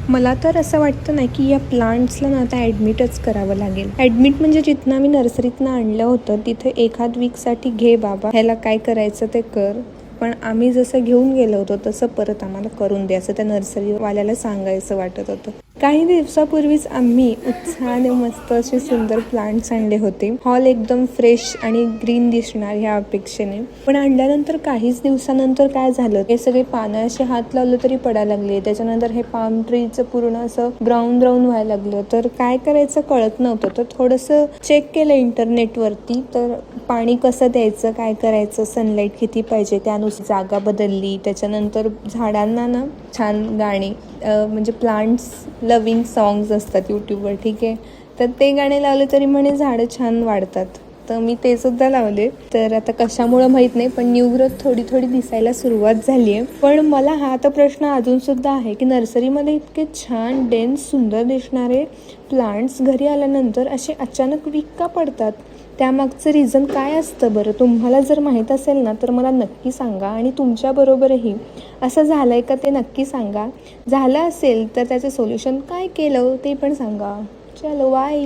मला तर असं वाटतं ना की या प्लांट्सला ना आता ॲडमिटच करावं लागेल. ॲडमिट म्हणजे जिथनं आम्ही नर्सरीतनं आणलं होतं तिथे एखाद वीकसाठी घे बाबा, ह्याला काय करायचं ते कर, पण आम्ही जसं घेऊन गेलो होतो तसं परत आम्हाला करून द्या असं त्या नर्सरीवाल्याला सांगायचं वाटत होतं. काही दिवसापूर्वीच आम्ही उत्साहाने मस्त असे सुंदर प्लांट्स आणले होते. हॉल एकदम फ्रेश आणि ग्रीन दिसणार ह्या अपेक्षेने, पण आणल्यानंतर काहीच दिवसानंतर काय झालं, हे सगळे पानं असे हात लावलं तरी पडायला लागले. त्याच्यानंतर हे पाम ट्रीचं पूर्ण असं ब्राऊन ब्राऊन व्हायला लागलं. तर काय करायचं कळत नव्हतं. तर थोडंसं चेक केलं इंटरनेटवरती, तर पाणी कसं द्यायचं, काय करायचं, सनलाईट किती पाहिजे, त्यानुसार जागा बदलली. त्याच्यानंतर झाडांना ना छान गाणी म्हणजे प्लांट्स लविंग सॉंग्स असतात यूट्यूबवर, ठीक आहे, तर ते गाणे लावले तरी म्हणे झाडं छान वाढतात. तर मी ते सुद्धा लावले. तर आता कशामुळं माहीत नाही, पण न्यू ग्रोथ थोडी थोडी दिसायला सुरुवात झाली आहे. पण मला हा आता प्रश्न अजूनसुद्धा आहे की नर्सरीमध्ये इतके छान डेन्स सुंदर दिसणारे प्लांट्स घरी आल्यानंतर असे अचानक वीक का पडतात? त्यामागचं रिझन काय असतं बरं? तुम्हाला जर माहीत असेल ना तर मला नक्की सांगा, आणि तुमच्याबरोबरही असं झालं आहे का ते नक्की सांगा. झालं असेल तर त्याचं सोल्युशन काय केलं ते पण सांगा. चलो बाय.